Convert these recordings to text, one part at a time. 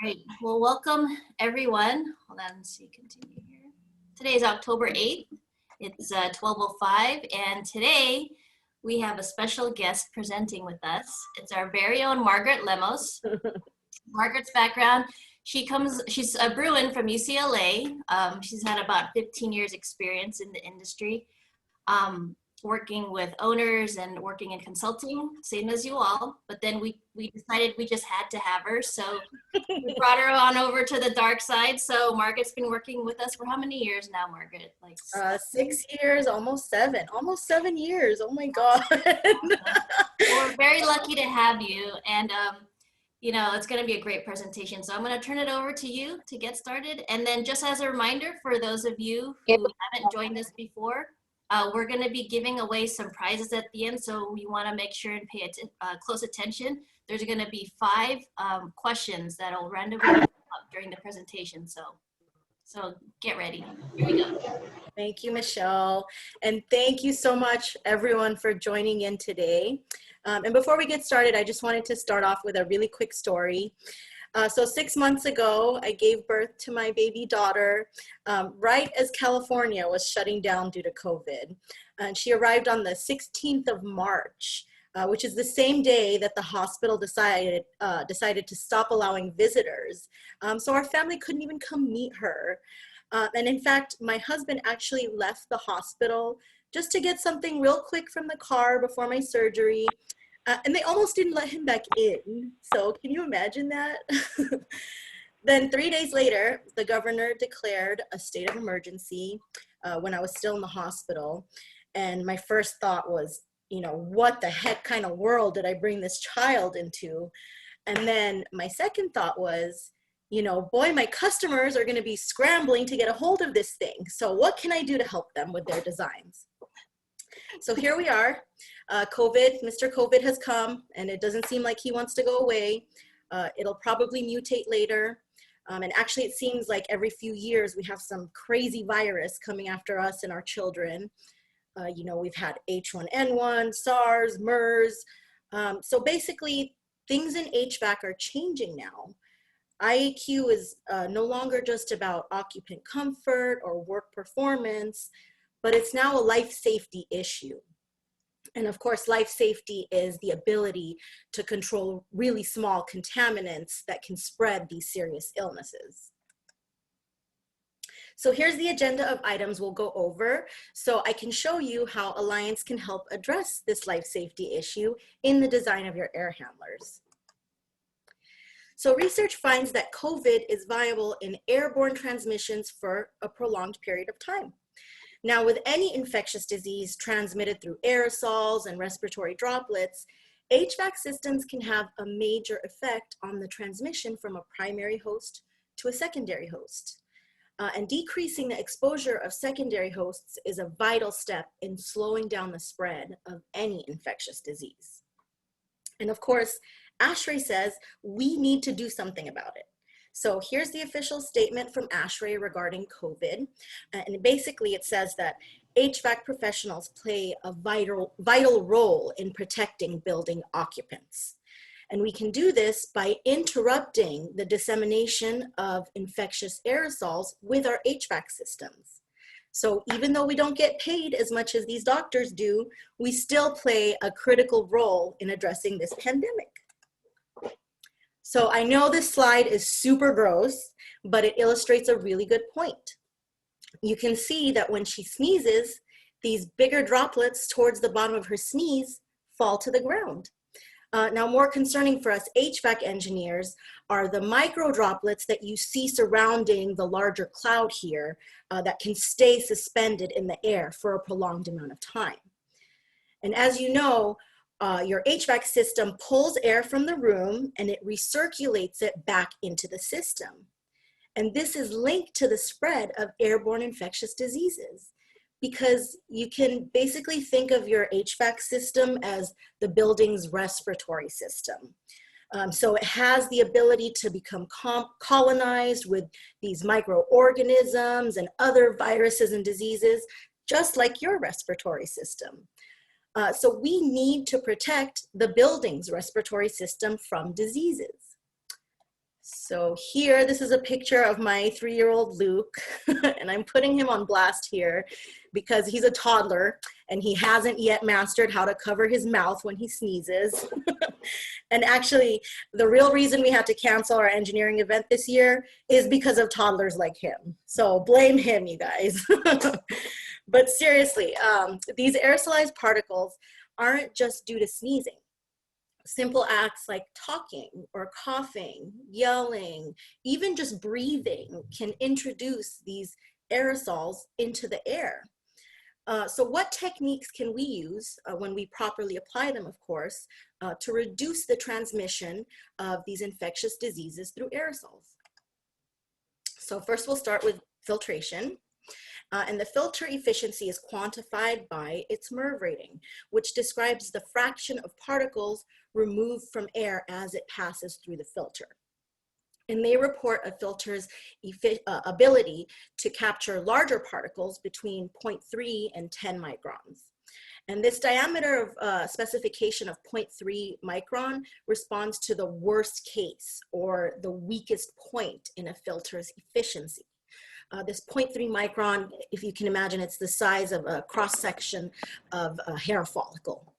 Great. Well, welcome everyone. Hold on, let's see, continue here. Today is October 8th. It's 12:05, and today we have a special guest presenting with us. It's our very own Margaret Lemos. Margaret's background, she's a Bruin from UCLA. She's had about 15 years experience in the industry. Working with owners and working in consulting, same as you all. But then we decided we just had to have her. So we brought her on over to the dark side. So Margaret's been working with us for how many years now, Margaret? Like 6 years, almost 7 years. Oh my God. Well, we're very lucky to have you. And you know, it's going to be a great presentation. So I'm going to turn it over to you to get started. And then just as a reminder for those of you who haven't joined us before, we're going to be giving away some prizes at the end, so we want to make sure and pay close attention. There's going to be 5 questions that will randomly come up during the presentation, so get ready. Here we go. Thank you, Michelle. And thank you so much, everyone, for joining in today. And before we get started, I just wanted to start off with a really quick story. So 6 months ago, I gave birth to my baby daughter right as California was shutting down due to COVID. And she arrived on the 16th of March, which is the same day that the hospital decided to stop allowing visitors. So our family couldn't even come meet her. And in fact, my husband actually left the hospital just to get something real quick from the car before my surgery. And they almost didn't let him back in. So can you imagine that? Then 3 days later, the governor declared a state of emergency when I was still in the hospital. And my first thought was, you know, what the heck kind of world did I bring this child into? And then my second thought was, you know, boy, my customers are going to be scrambling to get a hold of this thing. So what can I do to help them with their designs? So here we are. Mr. COVID has come, and it doesn't seem like he wants to go away. It'll probably mutate later. And actually, it seems like every few years we have some crazy virus coming after us and our children. You know, we've had H1N1, SARS, MERS. So basically, things in HVAC are changing now. IAQ is no longer just about occupant comfort or work performance, but it's now a life safety issue. And of course, life safety is the ability to control really small contaminants that can spread these serious illnesses. So here's the agenda of items we'll go over, so I can show you how Alliance can help address this life safety issue in the design of your air handlers. So research finds that COVID is viable in airborne transmissions for a prolonged period of time. Now, with any infectious disease transmitted through aerosols and respiratory droplets, HVAC systems can have a major effect on the transmission from a primary host to a secondary host. And decreasing the exposure of secondary hosts is a vital step in slowing down the spread of any infectious disease. And of course, ASHRAE says we need to do something about it. So here's the official statement from ASHRAE regarding COVID. And basically it says that HVAC professionals play a vital role in protecting building occupants. And we can do this by interrupting the dissemination of infectious aerosols with our HVAC systems. So even though we don't get paid as much as these doctors do, we still play a critical role in addressing this pandemic. So I know this slide is super gross, but it illustrates a really good point. You can see that when she sneezes, these bigger droplets towards the bottom of her sneeze fall to the ground. Now, more concerning for us HVAC engineers are the micro droplets that you see surrounding the larger cloud here that can stay suspended in the air for a prolonged amount of time. And as you know, your HVAC system pulls air from the room and it recirculates it back into the system. And this is linked to the spread of airborne infectious diseases, because you can basically think of your HVAC system as the building's respiratory system. So it has the ability to become colonized with these microorganisms and other viruses and diseases, just like your respiratory system. So we need to protect the building's respiratory system from diseases. So here, this is a picture of my 3-year-old Luke, and I'm putting him on blast here because he's a toddler and he hasn't yet mastered how to cover his mouth when he sneezes. And actually, the real reason we had to cancel our engineering event this year is because of toddlers like him. So blame him, you guys. But seriously, these aerosolized particles aren't just due to sneezing. Simple acts like talking or coughing, yelling, even just breathing can introduce these aerosols into the air. So what techniques can we use when we properly apply them, of course, to reduce the transmission of these infectious diseases through aerosols? So first we'll start with filtration. And the filter efficiency is quantified by its MERV rating, which describes the fraction of particles removed from air as it passes through the filter. And they report a filter's ability to capture larger particles between 0.3 and 10 microns. And this diameter of specification of 0.3 micron responds to the worst case or the weakest point in a filter's efficiency. This 0.3 micron, if you can imagine, it's the size of a cross-section of a hair follicle.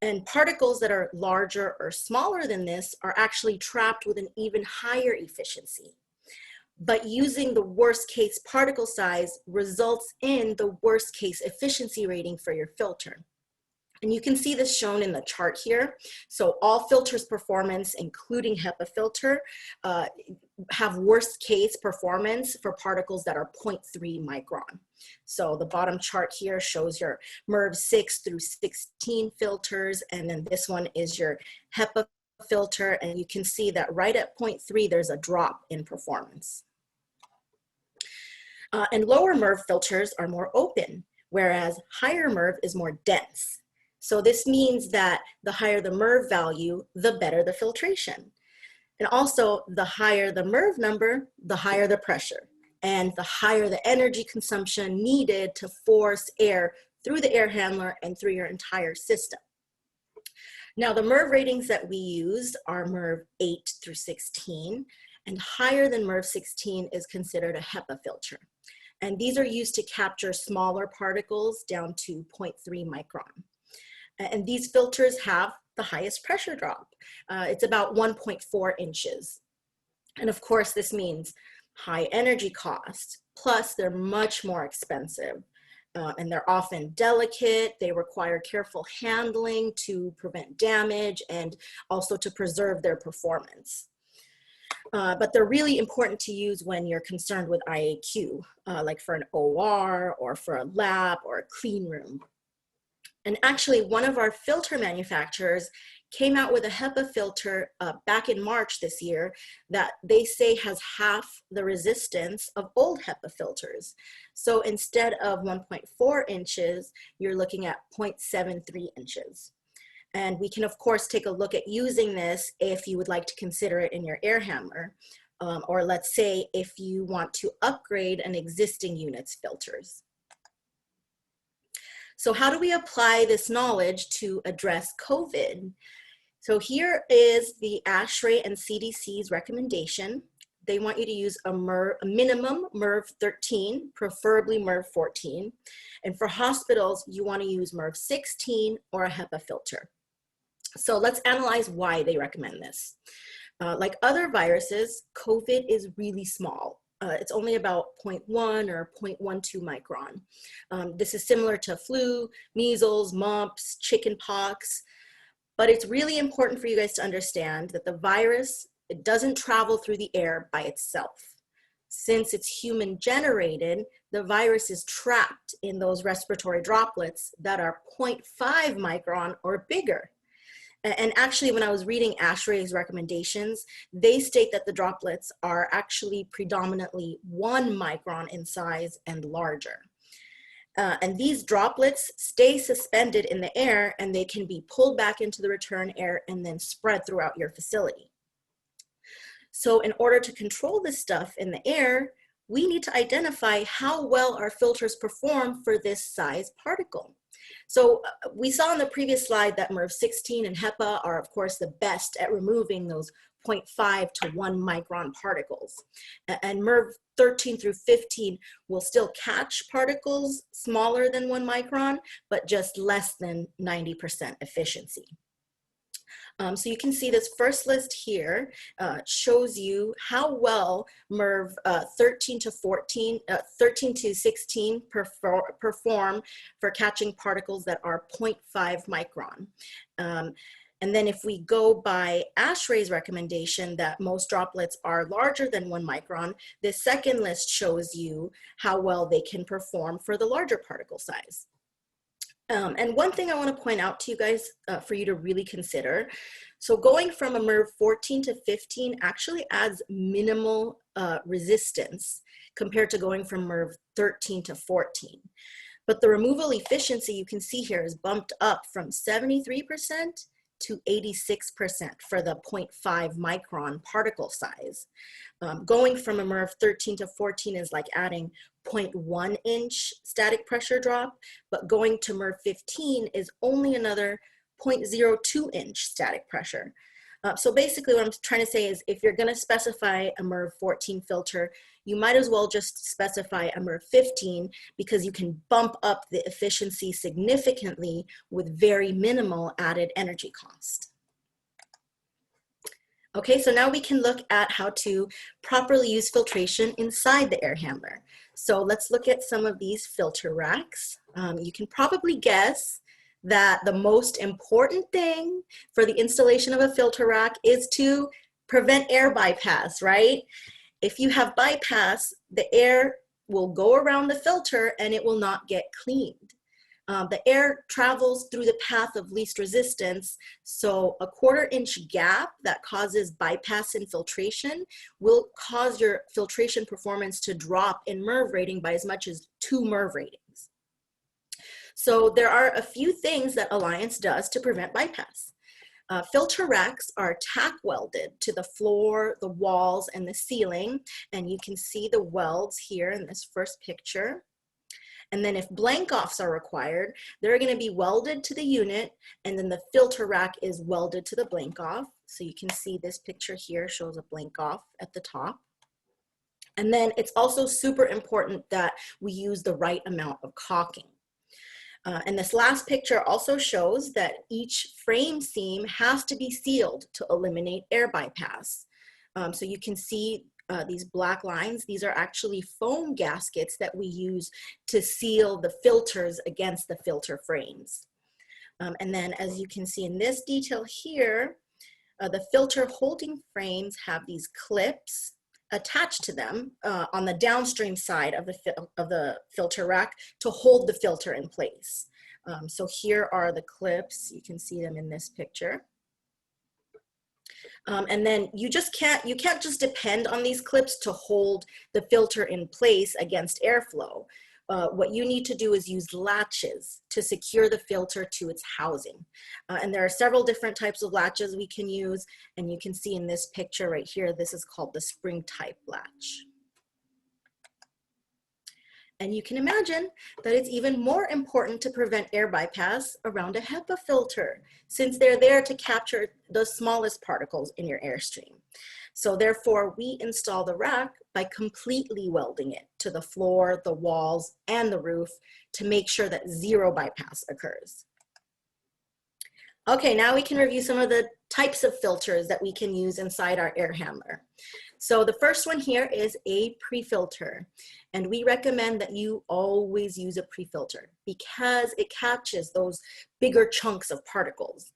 And particles that are larger or smaller than this are actually trapped with an even higher efficiency. But using the worst case particle size results in the worst case efficiency rating for your filter. And you can see this shown in the chart here. So all filters performance, including HEPA filter, have worst case performance for particles that are 0.3 micron. So the bottom chart here shows your MERV 6 through 16 filters, and then this one is your HEPA filter, and you can see that right at 0.3, there's a drop in performance. And lower MERV filters are more open, whereas higher MERV is more dense. So this means that the higher the MERV value, the better the filtration. And also, the higher the MERV number, the higher the pressure, and the higher the energy consumption needed to force air through the air handler and through your entire system. Now, the MERV ratings that we use are MERV 8 through 16, and higher than MERV 16 is considered a HEPA filter. And these are used to capture smaller particles down to 0.3 micron. And these filters have the highest pressure drop. It's about 1.4 inches. And of course, this means high energy cost, plus they're much more expensive. And they're often delicate. They require careful handling to prevent damage and also to preserve their performance. But they're really important to use when you're concerned with IAQ, like for an OR or for a lab or a clean room. And actually, one of our filter manufacturers came out with a HEPA filter back in March this year that they say has half the resistance of old HEPA filters. So instead of 1.4 inches, you're looking at 0.73 inches. And we can, of course, take a look at using this if you would like to consider it in your air handler. Or let's say if you want to upgrade an existing unit's filters. So how do we apply this knowledge to address COVID? So here is the ASHRAE and CDC's recommendation. They want you to use a minimum MERV 13, preferably MERV 14. And for hospitals, you want to use MERV 16 or a HEPA filter. So let's analyze why they recommend this. Like other viruses, COVID is really small. It's only about 0.1 or 0.12 micron. This is similar to flu, measles, mumps, chickenpox, but it's really important for you guys to understand that the virus, it doesn't travel through the air by itself. Since it's human generated, the virus is trapped in those respiratory droplets that are 0.5 micron or bigger. And actually, when I was reading ASHRAE's recommendations, they state that the droplets are actually predominantly 1 micron in size and larger. And these droplets stay suspended in the air, and they can be pulled back into the return air and then spread throughout your facility. So in order to control this stuff in the air, we need to identify how well our filters perform for this size particle. So we saw in the previous slide that MERV 16 and HEPA are, of course, the best at removing those 0.5 to 1 micron particles. And MERV 13 through 15 will still catch particles smaller than 1 micron, but just less than 90% efficiency. So you can see this first list here shows you how well MERV 13 to 16 perform for catching particles that are 0.5 micron. And then if we go by ASHRAE's recommendation that most droplets are larger than 1 micron, this second list shows you how well they can perform for the larger particle size. And one thing I want to point out to you guys for you to really consider, so going from a MERV 14 to 15 actually adds minimal resistance compared to going from MERV 13 to 14. But the removal efficiency you can see here is bumped up from 73% to 86% for the 0.5 micron particle size. Going from a MERV 13 to 14 is like adding 0.1 inch static pressure drop, but going to MERV 15 is only another 0.02 inch static pressure. So basically what I'm trying to say is if you're going to specify a MERV 14 filter, you might as well just specify a MERV 15 because you can bump up the efficiency significantly with very minimal added energy cost. Okay, so now we can look at how to properly use filtration inside the air handler. So let's look at some of these filter racks. You can probably guess that the most important thing for the installation of a filter rack is to prevent air bypass, right? If you have bypass, the air will go around the filter and it will not get cleaned. The air travels through the path of least resistance, so a 1/4 inch gap that causes bypass in filtration will cause your filtration performance to drop in MERV rating by as much as 2 MERV ratings. So there are a few things that Alliance does to prevent bypass. Filter racks are tack welded to the floor, the walls, and the ceiling, and you can see the welds here in this first picture. And then if blank offs are required, they're going to be welded to the unit, and then the filter rack is welded to the blank off. So you can see this picture here shows a blank off at the top. And then it's also super important that we use the right amount of caulking. And this last picture also shows that each frame seam has to be sealed to eliminate air bypass. So you can see these black lines. These are actually foam gaskets that we use to seal the filters against the filter frames. And then as you can see in this detail here, the filter holding frames have these clips attached to them on the downstream side of the filter rack to hold the filter in place. So here are the clips. You can see them in this picture. And then you can't just depend on these clips to hold the filter in place against airflow. What you need to do is use latches to secure the filter to its housing. And there are several different types of latches we can use, and you can see in this picture right here, this is called the spring type latch. And you can imagine that it's even more important to prevent air bypass around a HEPA filter, since they're there to capture the smallest particles in your airstream. So therefore, we install the rack by completely welding it to the floor, the walls, and the roof to make sure that zero bypass occurs. Okay, now we can review some of the types of filters that we can use inside our air handler. So the first one here is a pre-filter, and we recommend that you always use a pre-filter because it catches those bigger chunks of particles.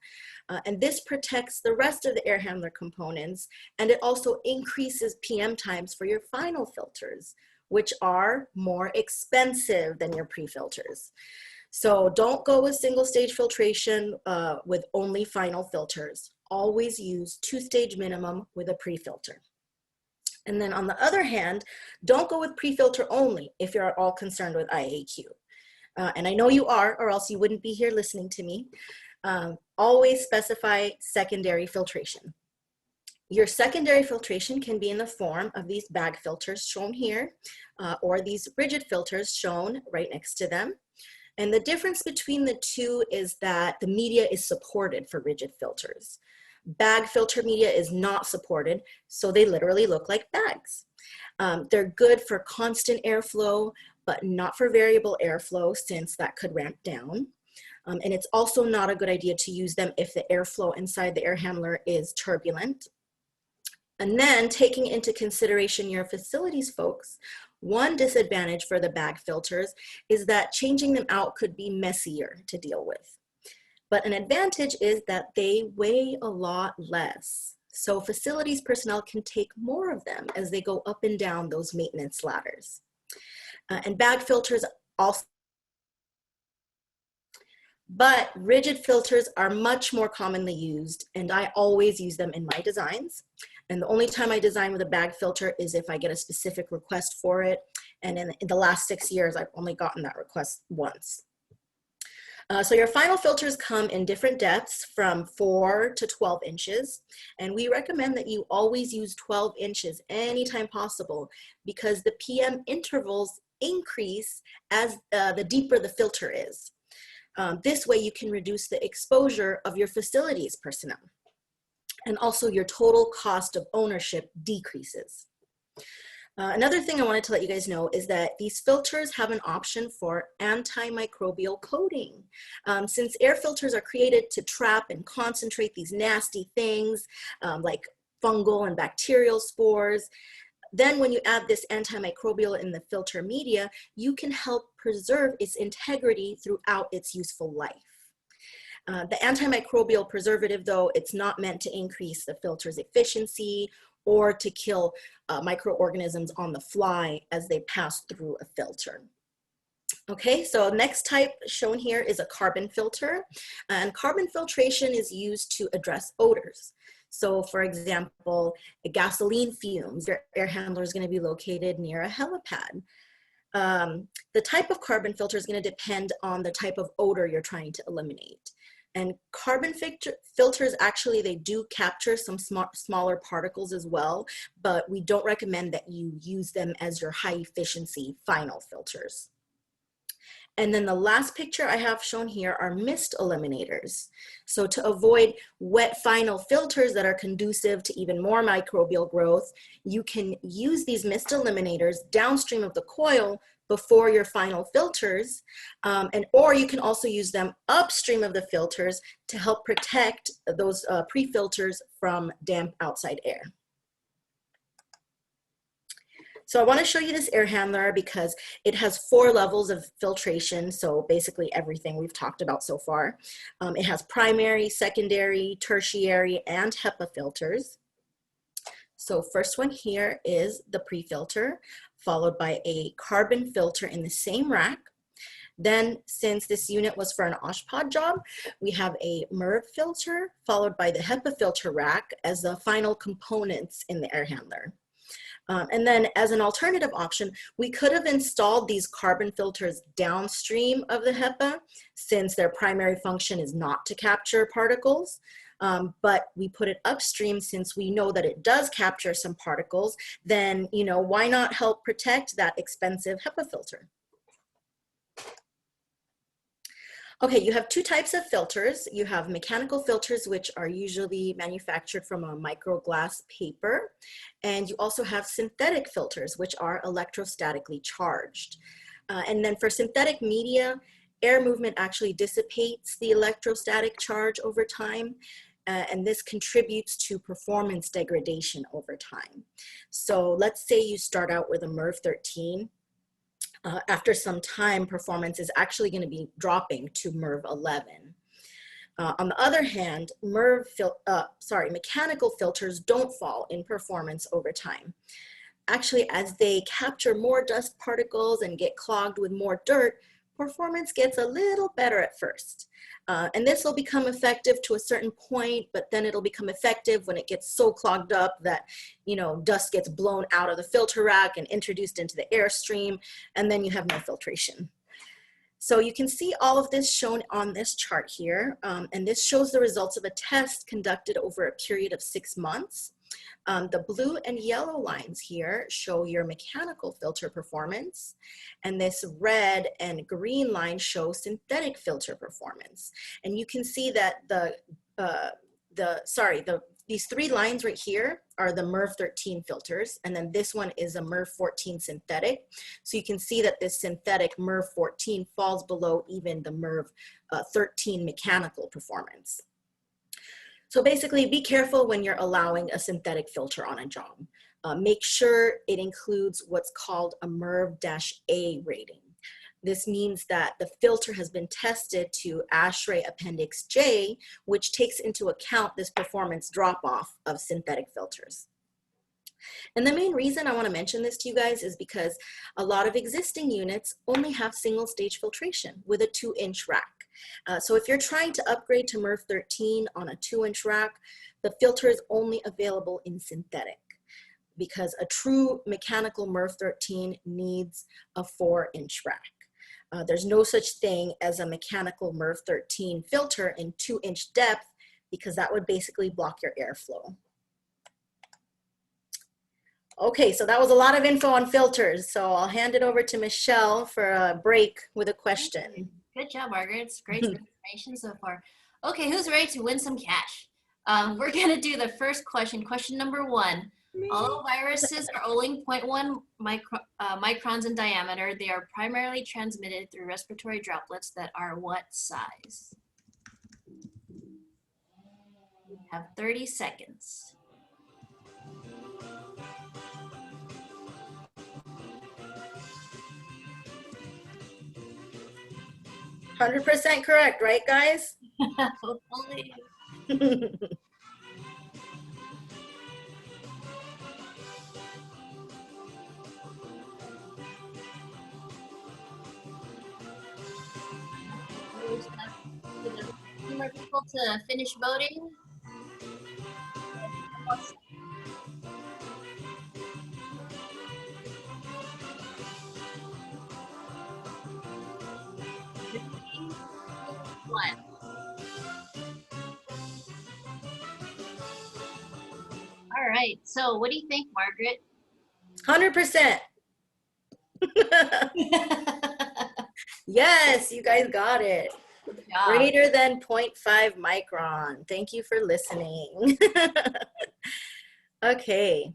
And this protects the rest of the air handler components, and it also increases PM times for your final filters, which are more expensive than your pre-filters. So don't go with single stage filtration with only final filters. Always use 2-stage minimum with a pre-filter. And then on the other hand, don't go with pre-filter only if you're at all concerned with IAQ. And I know you are, or else you wouldn't be here listening to me. Always specify secondary filtration. Your secondary filtration can be in the form of these bag filters shown here, or these rigid filters shown right next to them. And the difference between the two is that the media is supported for rigid filters. Bag filter media is not supported, so they literally look like bags. They're good for constant airflow, but not for variable airflow, since that could ramp down. And it's also not a good idea to use them if the airflow inside the air handler is turbulent. And then, taking into consideration your facilities folks, one disadvantage for the bag filters is that changing them out could be messier to deal with. But an advantage is that they weigh a lot less. So facilities personnel can take more of them as they go up and down those maintenance ladders. And bag filters also, but rigid filters are much more commonly used, and I always use them in my designs. And the only time I design with a bag filter is if I get a specific request for it. And in the last 6 years, I've only gotten that request once. So your final filters come in different depths from 4 to 12 inches. And we recommend that you always use 12 inches anytime possible, because the PM intervals increase as the deeper the filter is. This way you can reduce the exposure of your facilities personnel. And also your total cost of ownership decreases. Another thing I wanted to let you guys know is that these filters have an option for antimicrobial coating. Since air filters are created to trap and concentrate these nasty things like fungal and bacterial spores, then when you add this antimicrobial in the filter media, you can help preserve its integrity throughout its useful life. The antimicrobial preservative, though, it's not meant to increase the filter's efficiency or to kill microorganisms on the fly as they pass through a filter. Okay, so next type shown here is a carbon filter, and carbon filtration is used to address odors. So for example, gasoline fumes, your air handler is going to be located near a helipad. The type of carbon filter is going to depend on the type of odor you're trying to eliminate. And carbon filters, actually, they do capture some smaller particles as well, but we don't recommend that you use them as your high efficiency final filters. And then the last picture I have shown here are mist eliminators. So to avoid wet final filters that are conducive to even more microbial growth, you can use these mist eliminators downstream of the coil before your final filters, or you can also use them upstream of the filters to help protect those pre-filters from damp outside air. So I want to show you this air handler because it has 4 levels of filtration, so basically everything we've talked about so far. It has primary, secondary, tertiary, and HEPA filters. So first one here is the pre-filter, followed by a carbon filter in the same rack. Then, since this unit was for an OSHPD job, we have a MERV filter, followed by the HEPA filter rack as the final components in the air handler. And then as an alternative option, we could have installed these carbon filters downstream of the HEPA, since their primary function is not to capture particles. But we put it upstream since we know that it does capture some particles. Then, why not help protect that expensive HEPA filter? Okay, you have 2 types of filters. You have mechanical filters, which are usually manufactured from a microglass paper. And you also have synthetic filters, which are electrostatically charged. And then for synthetic media, air movement actually dissipates the electrostatic charge over time. And this contributes to performance degradation over time. So let's say you start out with a MERV 13. After some time, performance is actually going to be dropping to MERV 11. On the other hand, mechanical filters don't fall in performance over time. Actually, as they capture more dust particles and get clogged with more dirt, performance gets a little better at first. And this will become effective to a certain point, but then it'll become effective when it gets so clogged up that, dust gets blown out of the filter rack and introduced into the airstream, and then you have no filtration. So you can see all of this shown on this chart here, and this shows the results of a test conducted over a period of 6 months. The blue and yellow lines here show your mechanical filter performance, and this red and green line show synthetic filter performance. And you can see that these three lines right here are the MERV 13 filters, and then this one is a MERV 14 synthetic. So you can see that this synthetic MERV 14 falls below even the MERV 13 mechanical performance. So basically, be careful when you're allowing a synthetic filter on a job. Make sure it includes what's called a MERV-A rating. This means that the filter has been tested to ASHRAE Appendix J, which takes into account this performance drop-off of synthetic filters. And the main reason I want to mention this to you guys is because a lot of existing units only have single stage filtration with a 2-inch rack. So if you're trying to upgrade to MERV 13 on a 2-inch rack, the filter is only available in synthetic, because a true mechanical MERV 13 needs a 4-inch rack. There's no such thing as a mechanical MERV 13 filter in 2-inch depth, because that would basically block your airflow. Okay, so that was a lot of info on filters. So I'll hand it over to Michelle for a break with a question. Good job, Margaret. It's great information so far. Okay, who's ready to win some cash? We're gonna do the first question. Question number 1. Although viruses are only 0.1 microns in diameter, they are primarily transmitted through respiratory droplets that are what size? You have 30 seconds. %100% correct, right, guys? Hopefully. A few more people to finish voting. What? All right. So, what do you think, Margaret? 100%. Yes, you guys got it. Greater than 0.5 micron. Thank you for listening. Okay.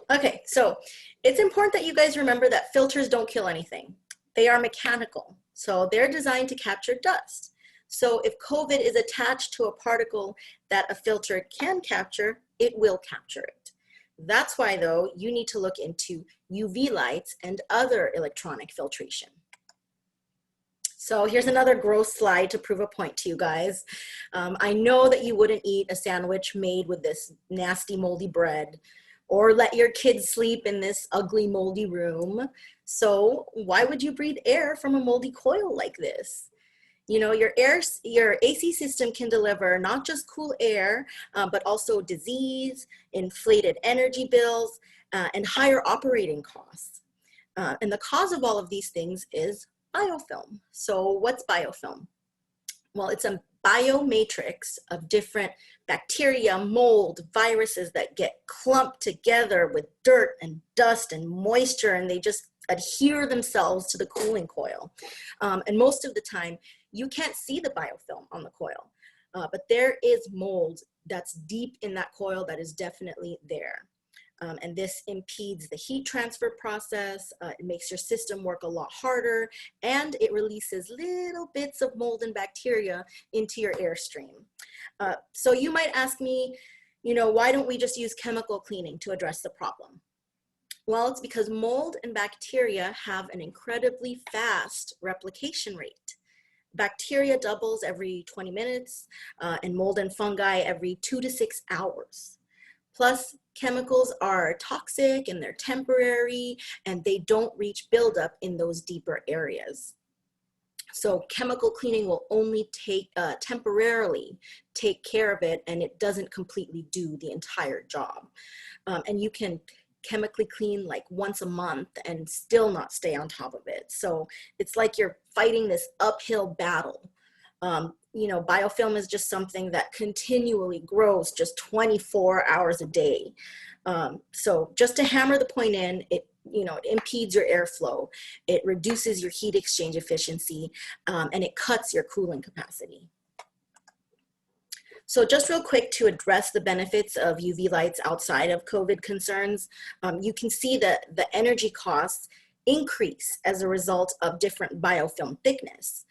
Okay, so it's important that you guys remember that filters don't kill anything. They are mechanical, so they're designed to capture dust. So if COVID is attached to a particle that a filter can capture, it will capture it. That's why, though, you need to look into UV lights and other electronic filtration. So here's another gross slide to prove a point to you guys. I know that you wouldn't eat a sandwich made with this nasty moldy bread, or let your kids sleep in this ugly moldy room. So why would you breathe air from a moldy coil like this? You know, your AC system can deliver not just cool air, but also disease, inflated energy bills, and higher operating costs. And the cause of all of these things is biofilm. So what's biofilm? Well, it's a biomatrix of different bacteria, mold, viruses that get clumped together with dirt and dust and moisture, and they just adhere themselves to the cooling coil. And most of the time, you can't see the biofilm on the coil, but there is mold that's deep in that coil that is definitely there. And this impedes the heat transfer process. It makes your system work a lot harder, and it releases little bits of mold and bacteria into your airstream. So you might ask me, you know, why don't we just use chemical cleaning to address the problem? Well, it's because mold and bacteria have an incredibly fast replication rate. Bacteria doubles every 20 minutes, and mold and fungi every 2 to 6 hours. Plus, chemicals are toxic and they're temporary, and they don't reach buildup in those deeper areas. So chemical cleaning will only temporarily take care of it, and it doesn't completely do the entire job. And you can chemically clean like once a month and still not stay on top of it. So it's like you're fighting this uphill battle. You know, biofilm is just something that continually grows just 24 hours a day. So just to hammer the point in, it impedes your airflow, it reduces your heat exchange efficiency, and it cuts your cooling capacity. So just real quick to address the benefits of UV lights outside of COVID concerns, you can see that the energy costs increase as a result of different biofilm thickness.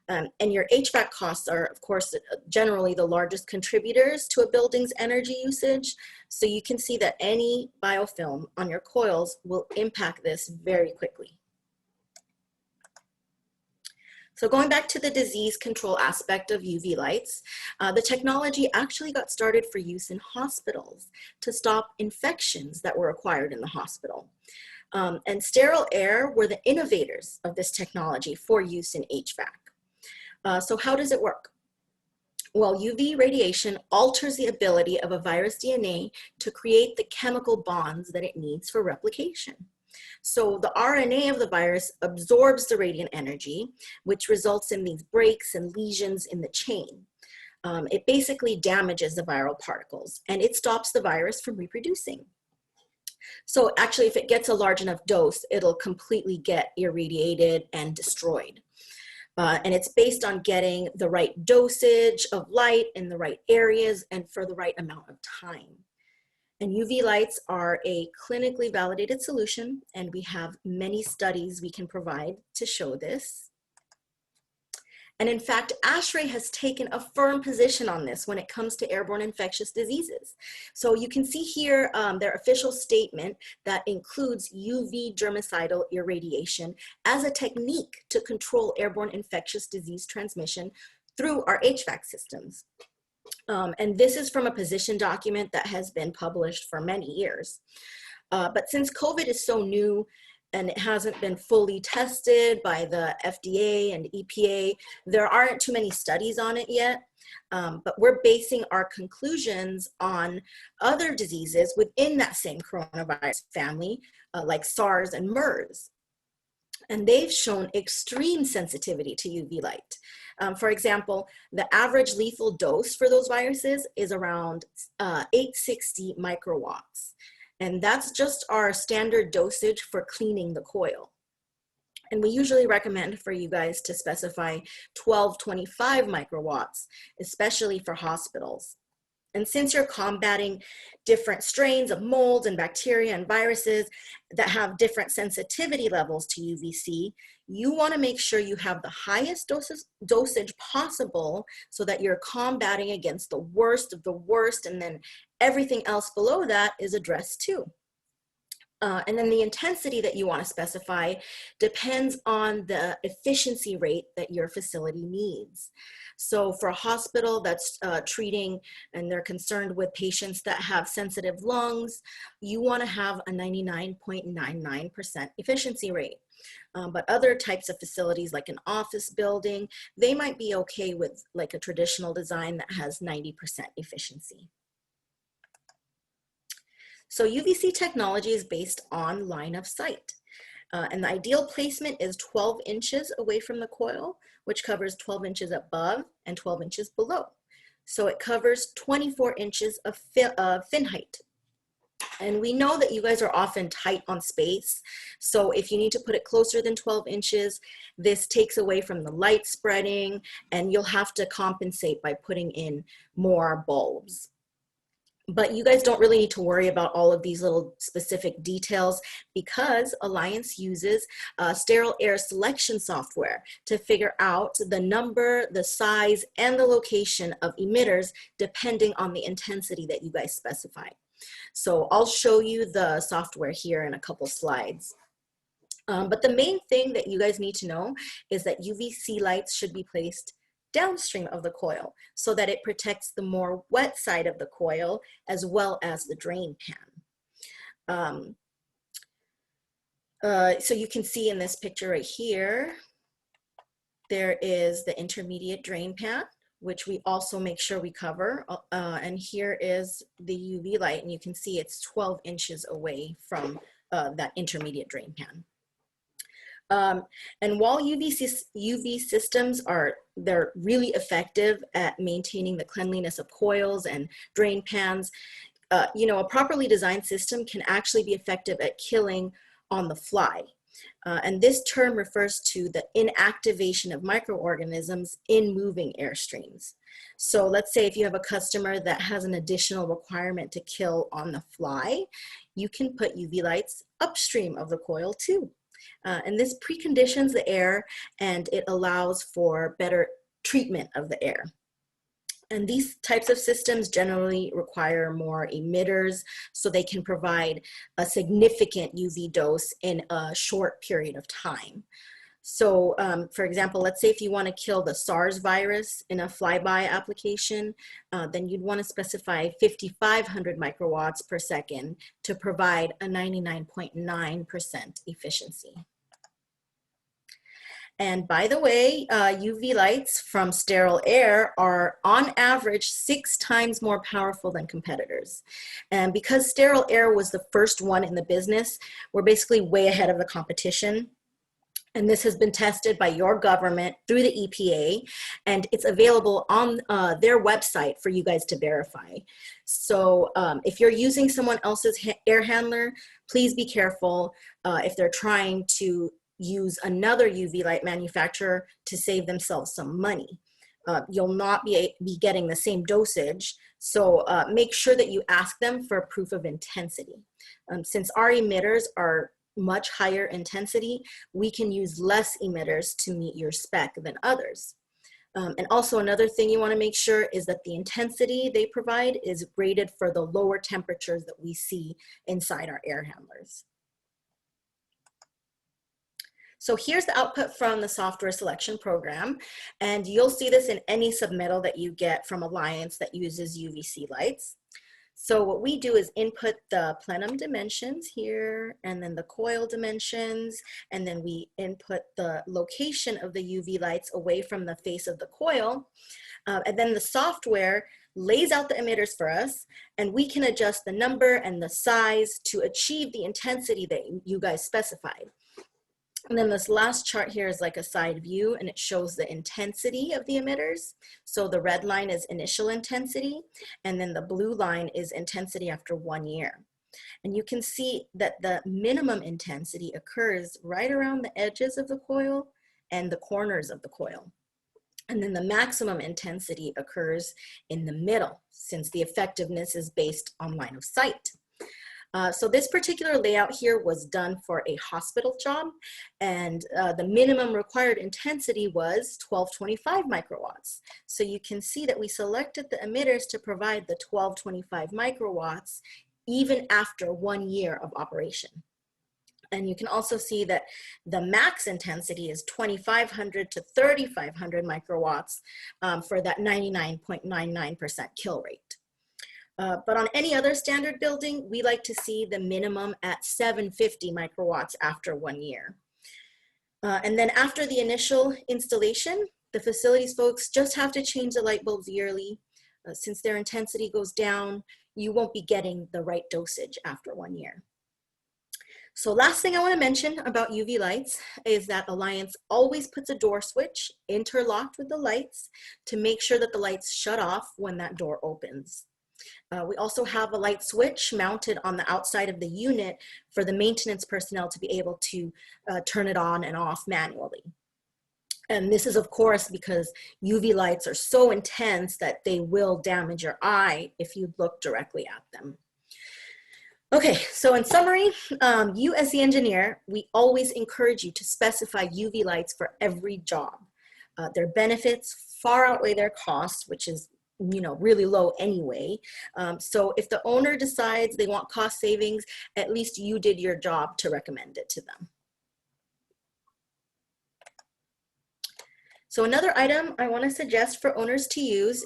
And your HVAC costs are, of course, generally the largest contributors to a building's energy usage. So you can see that any biofilm on your coils will impact this very quickly. So going back to the disease control aspect of UV lights, the technology actually got started for use in hospitals to stop infections that were acquired in the hospital. And sterile air were the innovators of this technology for use in HVAC. So how does it work? Well, UV radiation alters the ability of a virus DNA to create the chemical bonds that it needs for replication. So the RNA of the virus absorbs the radiant energy, which results in these breaks and lesions in the chain. It basically damages the viral particles and it stops the virus from reproducing. So actually, if it gets a large enough dose, it'll completely get irradiated and destroyed. And it's based on getting the right dosage of light in the right areas and for the right amount of time. And UV lights are a clinically validated solution, and we have many studies we can provide to show this. And in fact, ASHRAE has taken a firm position on this when it comes to airborne infectious diseases. So you can see here their official statement that includes UV germicidal irradiation as a technique to control airborne infectious disease transmission through our HVAC systems. And this is from a position document that has been published for many years. But since COVID is so new and it hasn't been fully tested by the FDA and EPA, there aren't too many studies on it yet. But we're basing our conclusions on other diseases within that same coronavirus family, like SARS and MERS. And they've shown extreme sensitivity to UV light. For example, the average lethal dose for those viruses is around 860 microwatts. And that's just our standard dosage for cleaning the coil. And we usually recommend for you guys to specify 1225 microwatts, especially for hospitals. And since you're combating different strains of molds and bacteria and viruses that have different sensitivity levels to UVC, you want to make sure you have the highest dosage possible so that you're combating against the worst of the worst, and then everything else below that is addressed too. And then the intensity that you want to specify depends on the efficiency rate that your facility needs. So for a hospital that's treating and they're concerned with patients that have sensitive lungs, you want to have a 99.99% efficiency rate. But other types of facilities like an office building, they might be okay with like a traditional design that has 90% efficiency. So UVC technology is based on line of sight. And the ideal placement is 12 inches away from the coil, which covers 12 inches above and 12 inches below. So it covers 24 inches of fin height. And we know that you guys are often tight on space. So if you need to put it closer than 12 inches, this takes away from the light spreading, and you'll have to compensate by putting in more bulbs. But you guys don't really need to worry about all of these little specific details because Alliance uses sterile air selection software to figure out the number, the size, and the location of emitters depending on the intensity that you guys specify. So I'll show you the software here in a couple slides. But the main thing that you guys need to know is that UVC lights should be placed downstream of the coil so that it protects the more wet side of the coil as well as the drain pan. So you can see in this picture right here, there is the intermediate drain pan, which we also make sure we cover. And here is the UV light, and you can see it's 12 inches away from that intermediate drain pan. And while UV systems they're really effective at maintaining the cleanliness of coils and drain pans, a properly designed system can actually be effective at killing on the fly. And this term refers to the inactivation of microorganisms in moving airstreams. So let's say if you have a customer that has an additional requirement to kill on the fly, you can put UV lights upstream of the coil too. And this preconditions the air and it allows for better treatment of the air. And these types of systems generally require more emitters so they can provide a significant UV dose in a short period of time. So for example, let's say if you want to kill the SARS virus in a flyby application, then you'd want to specify 5,500 microwatts per second to provide a 99.9% efficiency. And by the way, UV lights from sterile air are on average 6 times more powerful than competitors. And because sterile air was the first one in the business, we're basically way ahead of the competition. And this has been tested by your government through the EPA, and it's available on their website for you guys to verify. So if you're using someone else's air handler, please be careful if they're trying to use another UV light manufacturer to save themselves some money. You'll not be getting the same dosage, so make sure that you ask them for proof of intensity. Since our emitters are much higher intensity, we can use less emitters to meet your spec than others. And also another thing you want to make sure is that the intensity they provide is rated for the lower temperatures that we see inside our air handlers. So here's the output from the software selection program, and you'll see this in any submittal that you get from Alliance that uses UVC lights. So what we do is input the plenum dimensions here, and then the coil dimensions, and then we input the location of the UV lights away from the face of the coil, and then the software lays out the emitters for us, and we can adjust the number and the size to achieve the intensity that you guys specified. And then this last chart here is like a side view, and it shows the intensity of the emitters. So the red line is initial intensity, and then the blue line is intensity after 1 year. And you can see that the minimum intensity occurs right around the edges of the coil and the corners of the coil. And then the maximum intensity occurs in the middle, since the effectiveness is based on line of sight. So this particular layout here was done for a hospital job, and the minimum required intensity was 1225 microwatts. So you can see that we selected the emitters to provide the 1225 microwatts even after 1 year of operation. And you can also see that the max intensity is 2,500 to 3,500 microwatts for that 99.99% kill rate. But on any other standard building, we like to see the minimum at 750 microwatts after 1 year. And then after the initial installation, the facilities folks just have to change the light bulbs yearly. Since their intensity goes down, you won't be getting the right dosage after 1 year. So last thing I want to mention about UV lights is that Alliance always puts a door switch interlocked with the lights to make sure that the lights shut off when that door opens. We also have a light switch mounted on the outside of the unit for the maintenance personnel to be able to turn it on and off manually. And this is, of course, because UV lights are so intense that they will damage your eye if you look directly at them. Okay, so in summary, you as the engineer, we always encourage you to specify UV lights for every job. Their benefits far outweigh their costs, which is really low anyway. So if the owner decides they want cost savings, at least you did your job to recommend it to them. So another item I want to suggest for owners to use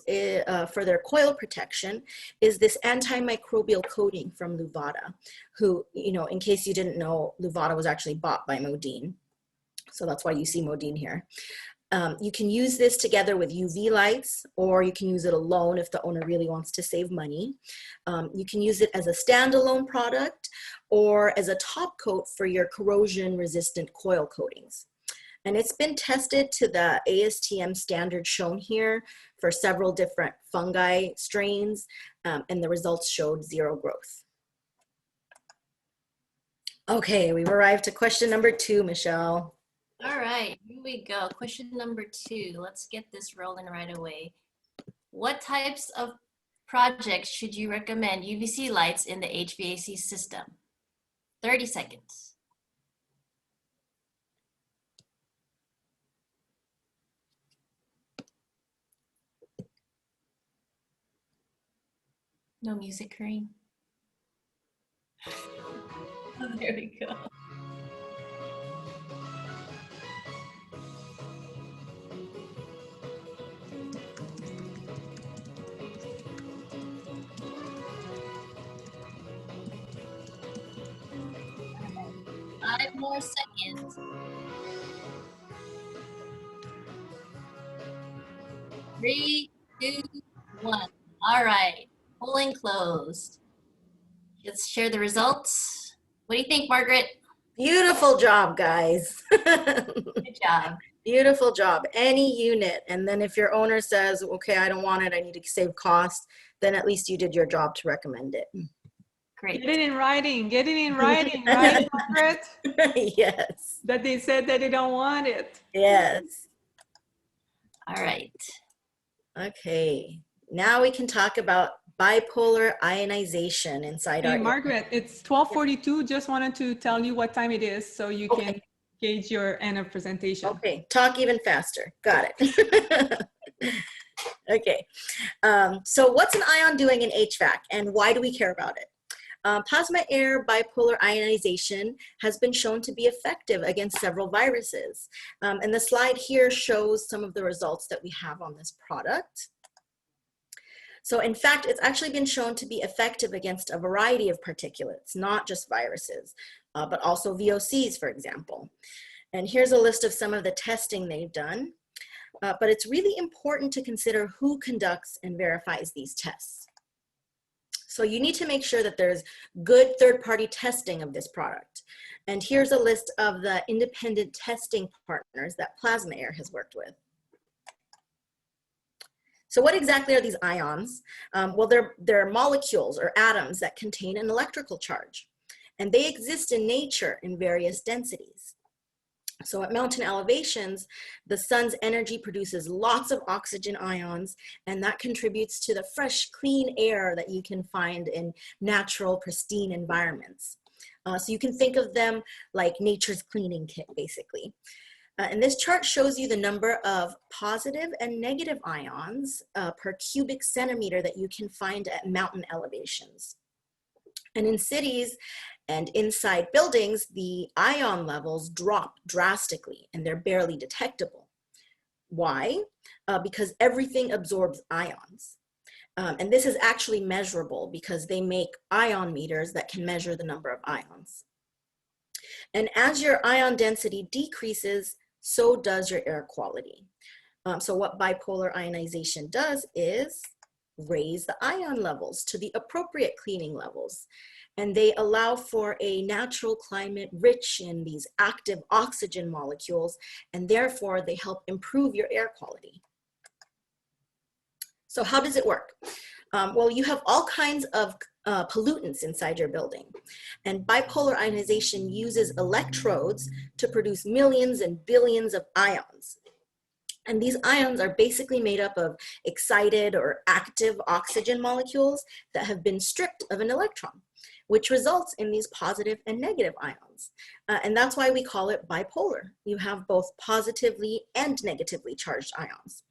for their coil protection is this antimicrobial coating from Luvata, who, in case you didn't know, Luvata was actually bought by Modine. So that's why you see Modine here. You can use this together with UV lights, or you can use it alone if the owner really wants to save money. You can use it as a standalone product or as a top coat for your corrosion resistant coil coatings. And it's been tested to the ASTM standard shown here for several different fungi strains, and the results showed zero growth. Okay, we've arrived to question number 2, Michelle. All right, here we go. Question number 2. Let's get this rolling right away. What types of projects should you recommend UVC lights in the HVAC system? 30 seconds. No music, Kareem. Oh, there we go. Right. 5 more seconds. 3, 2, 1. All right, polling closed. Let's share the results. What do you think, Margaret? Beautiful job, guys. Good job. Beautiful job. Any unit. And then if your owner says, okay, I don't want it, I need to save cost, then at least you did your job to recommend it. Great. Get it in writing. Get it in writing, right, Margaret? Yes. That they said that they don't want it. Yes. All right. Okay. Now we can talk about bipolar ionization inside Hey, our Margaret, it's 12:42. Just wanted to tell you what time it is so you Okay. can gauge your end of presentation. Okay, talk even faster. Got it. Okay. So what's an ion doing in HVAC and why do we care about it? Plasma air bipolar ionization has been shown to be effective against several viruses. And the slide here shows some of the results that we have on this product. So in fact, it's actually been shown to be effective against a variety of particulates, not just viruses, but also VOCs, for example. And here's a list of some of the testing they've done. But it's really important to consider who conducts and verifies these tests. So you need to make sure that there's good third-party testing of this product. And here's a list of the independent testing partners that Plasma Air has worked with. So what exactly are these ions? Well, they're molecules or atoms that contain an electrical charge. And they exist in nature in various densities. So at mountain elevations, the sun's energy produces lots of oxygen ions, and that contributes to the fresh, clean air that you can find in natural, pristine environments. So you can think of them like nature's cleaning kit, basically. And this chart shows you the number of positive and negative ions per cubic centimeter that you can find at mountain elevations. And in cities and inside buildings, the ion levels drop drastically and they're barely detectable. Why? Because everything absorbs ions. And this is actually measurable because they make ion meters that can measure the number of ions. And as your ion density decreases, so does your air quality. So what bipolar ionization does is raise the ion levels to the appropriate cleaning levels. And they allow for a natural climate rich in these active oxygen molecules, and therefore they help improve your air quality. So how does it work? Well, you have all kinds of pollutants inside your building. And bipolar ionization uses electrodes to produce millions and billions of ions. And these ions are basically made up of excited or active oxygen molecules that have been stripped of an electron, which results in these positive and negative ions. And that's why we call it bipolar. You have both positively and negatively charged ions.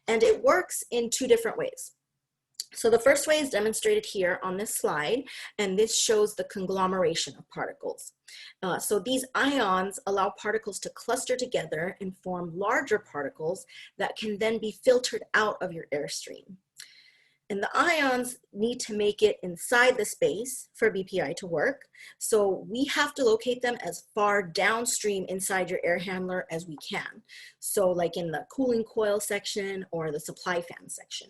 And it works in 2 different ways. So the first way is demonstrated here on this slide, and this shows the conglomeration of particles. So these ions allow particles to cluster together and form larger particles that can then be filtered out of your airstream. And the ions need to make it inside the space for BPI to work. So we have to locate them as far downstream inside your air handler as we can. So like in the cooling coil section or the supply fan section.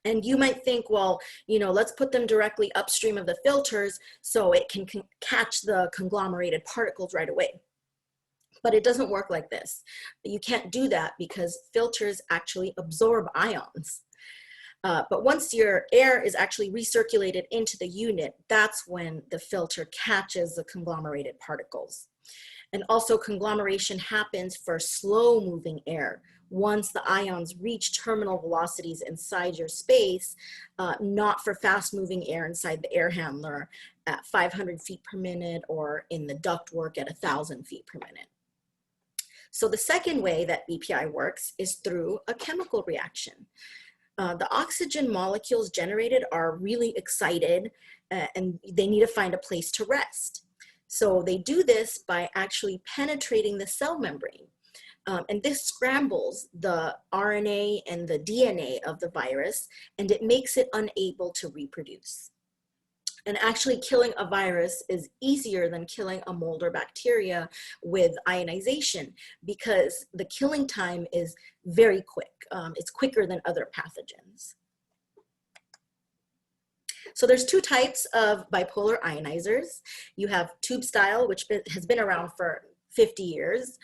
And you might think, well, you know, let's put them directly upstream of the filters so it can catch the conglomerated particles right away. But it doesn't work like this. You can't do that because filters actually absorb ions. But once your air is actually recirculated into the unit, that's when the filter catches the conglomerated particles. And also conglomeration happens for slow moving air. Once the ions reach terminal velocities inside your space, not for fast moving air inside the air handler at 500 feet per minute or in the ductwork at 1,000 feet per minute. So the second way that BPI works is through a chemical reaction. The oxygen molecules generated are really excited and they need to find a place to rest. So they do this by actually penetrating the cell membrane. And this scrambles the RNA and the DNA of the virus, and it makes it unable to reproduce. And actually killing a virus is easier than killing a mold or bacteria with ionization because the killing time is very quick. It's quicker than other pathogens. So there's two types of bipolar ionizers. You have tube style, which has been around for 50 years,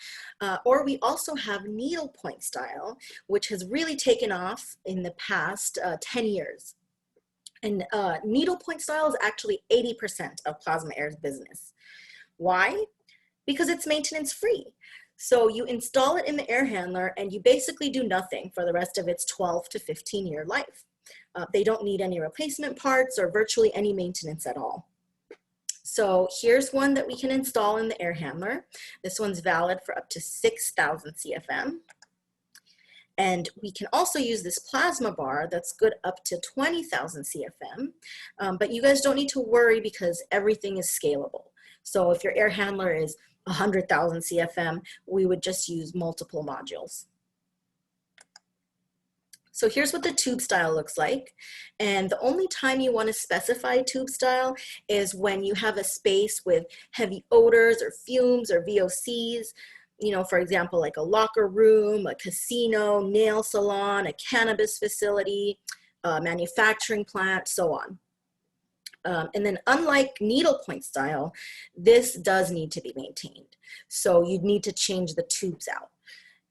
or we also have needlepoint style, which has really taken off in the past 10 years. And needlepoint style is actually 80% of Plasma Air's business. Why? Because it's maintenance free. So you install it in the air handler and you basically do nothing for the rest of its 12 to 15 year life. They don't need any replacement parts or virtually any maintenance at all. So here's one that we can install in the air handler. This one's valid for up to 6,000 CFM. And we can also use this plasma bar that's good up to 20,000 CFM, but you guys don't need to worry because everything is scalable. So if your air handler is 100,000 CFM, we would just use multiple modules. So here's what the tube style looks like. And the only time you want to specify tube style is when you have a space with heavy odors or fumes or VOCs. You know, for example, like a locker room, a casino, nail salon, a cannabis facility, a manufacturing plant, so on. And then unlike needlepoint style, this does need to be maintained. So you'd need to change the tubes out.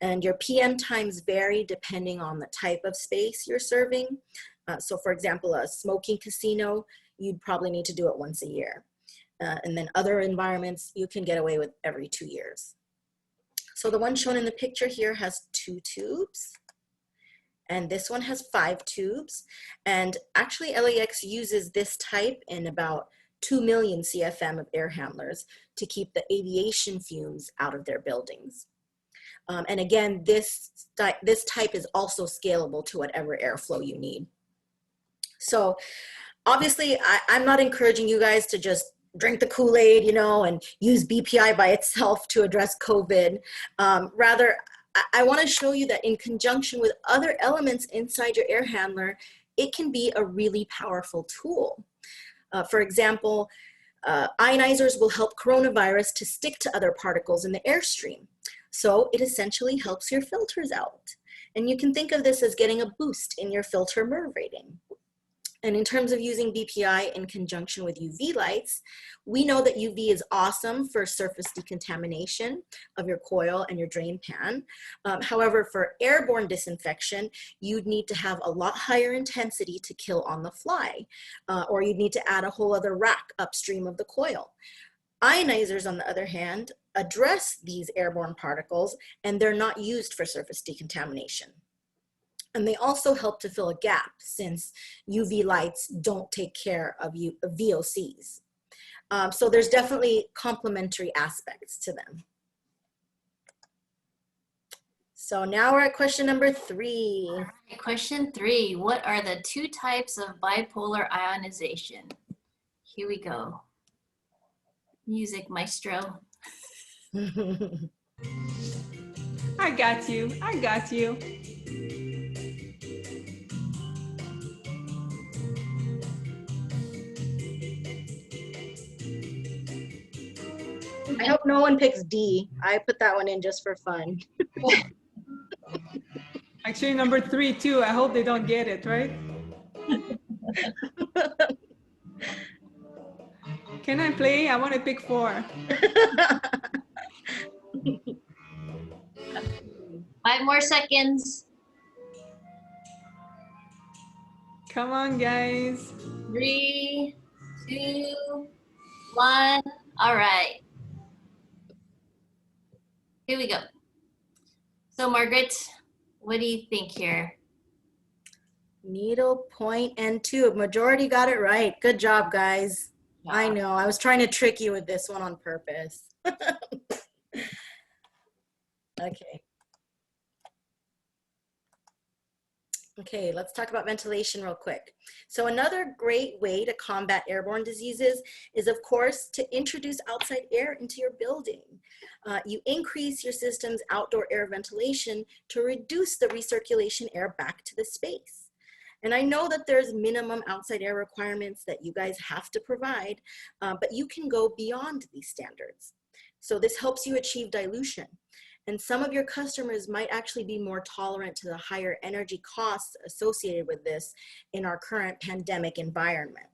And your PM times vary depending on the type of space you're serving. So for example, a smoking casino, you'd probably need to do it once a year. And then other environments, you can get away with every 2 years. So the one shown in the picture here has 2 tubes, and this one has 5 tubes. And actually LAX uses this type in about 2 million CFM of air handlers to keep the aviation fumes out of their buildings. And again, this type is also scalable to whatever airflow you need. So obviously I'm not encouraging you guys to just drink the Kool-Aid, you know, and use BPI by itself to address COVID. Rather, I want to show you that in conjunction with other elements inside your air handler, it can be a really powerful tool. For example, ionizers will help coronavirus to stick to other particles in the airstream. So it essentially helps your filters out. And you can think of this as getting a boost in your filter MERV rating. And in terms of using BPI in conjunction with UV lights, we know that UV is awesome for surface decontamination of your coil and your drain pan. However, for airborne disinfection, you'd need to have a lot higher intensity to kill on the fly, or you'd need to add a whole other rack upstream of the coil. Ionizers, on the other hand, address these airborne particles, and they're not used for surface decontamination. And they also help to fill a gap since UV lights don't take care of VOCs. So there's definitely complementary aspects to them. So now we're at question number 3. All right, question 3, what are the 2 types of bipolar ionization? Here we go. Music maestro. I got you. I got you. I hope no one picks D. I put that one in just for fun. Actually, number 3 too. I hope they don't get it, right? Can I play? I want to pick 4. 5 more seconds. Come on, guys. 3, 2, 1. All right. Here we go. So Margaret, what do you think here? Needle, point, and tube. Majority got it right. Good job, guys. I know. I was trying to trick you with this one on purpose. Okay. Okay, let's talk about ventilation real quick. So another great way to combat airborne diseases is, of course, to introduce outside air into your building. You increase your system's outdoor air ventilation to reduce the recirculation air back to the space. And I know that there's minimum outside air requirements that you guys have to provide, but you can go beyond these standards. So this helps you achieve dilution. And some of your customers might actually be more tolerant to the higher energy costs associated with this in our current pandemic environment.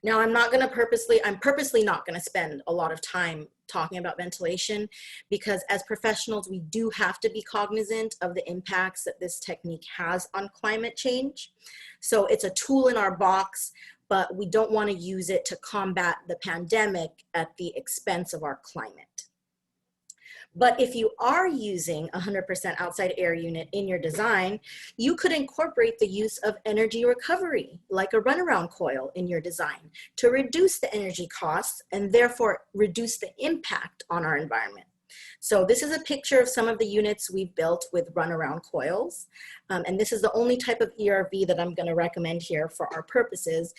Now, I'm purposely not going to spend a lot of time talking about ventilation, because as professionals, we do have to be cognizant of the impacts that this technique has on climate change. So it's a tool in our box, but we don't want to use it to combat the pandemic at the expense of our climate. But if you are using 100% outside air unit in your design, you could incorporate the use of energy recovery, like a runaround coil in your design, to reduce the energy costs and therefore reduce the impact on our environment. So this is a picture of some of the units we've built with runaround coils. And this is the only type of ERV that I'm going to recommend here for our purposes,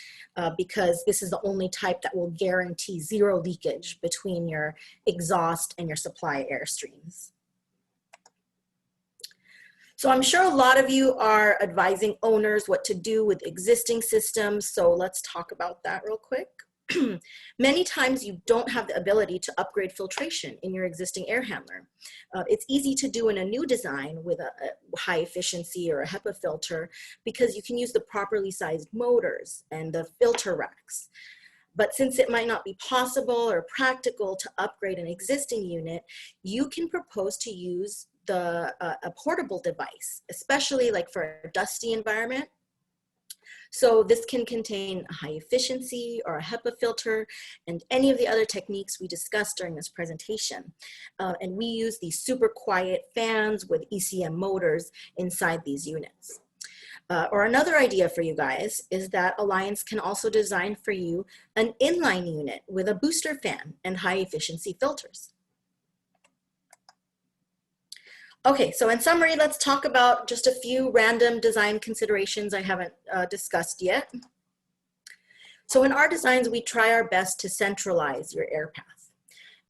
because this is the only type that will guarantee zero leakage between your exhaust and your supply air streams. So I'm sure a lot of you are advising owners what to do with existing systems. So let's talk about that real quick. Many times you don't have the ability to upgrade filtration in your existing air handler. It's easy to do in a new design with a high efficiency or a HEPA filter, because you can use the properly sized motors and the filter racks. But since it might not be possible or practical to upgrade an existing unit, you can propose to use a portable device, especially like for a dusty environment. So this can contain a high efficiency or a HEPA filter and any of the other techniques we discussed during this presentation. And we use these super quiet fans with ECM motors inside these units. Or another idea for you guys is that Alliance can also design for you an inline unit with a booster fan and high efficiency filters. Okay, so in summary, let's talk about just a few random design considerations I haven't discussed yet. So in our designs, we try our best to centralize your air path.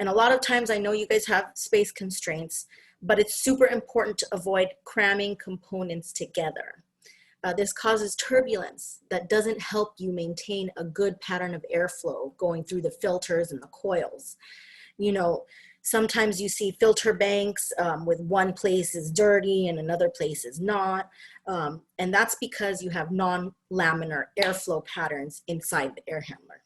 And a lot of times I know you guys have space constraints, but it's super important to avoid cramming components together. This causes turbulence that doesn't help you maintain a good pattern of airflow going through the filters and the coils. You know, sometimes you see filter banks with one place is dirty and another place is not. And that's because you have non-laminar airflow patterns inside the air handler.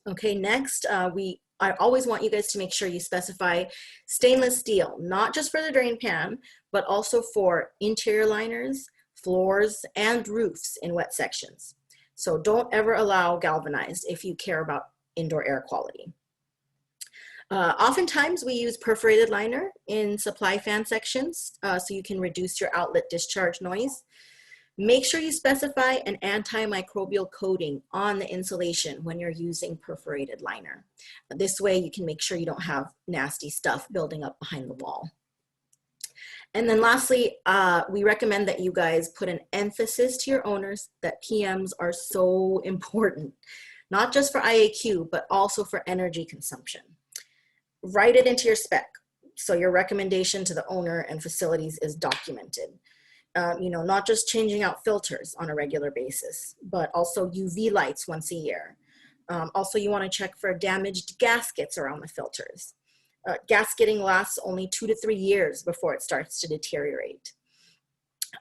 Okay, next, I always want you guys to make sure you specify stainless steel, not just for the drain pan, but also for interior liners, floors, and roofs in wet sections. So don't ever allow galvanized if you care about indoor air quality. Oftentimes we use perforated liner in supply fan sections so you can reduce your outlet discharge noise. Make sure you specify an antimicrobial coating on the insulation when you're using perforated liner. This way you can make sure you don't have nasty stuff building up behind the wall. And then lastly, we recommend that you guys put an emphasis to your owners that PMs are so important, not just for IAQ, but also for energy consumption. Write it into your spec so your recommendation to the owner and facilities is documented. You know, not just changing out filters on a regular basis, but also UV lights once a year. Also, you want to check for damaged gaskets around the filters. Gasketing lasts only 2 to 3 years before it starts to deteriorate.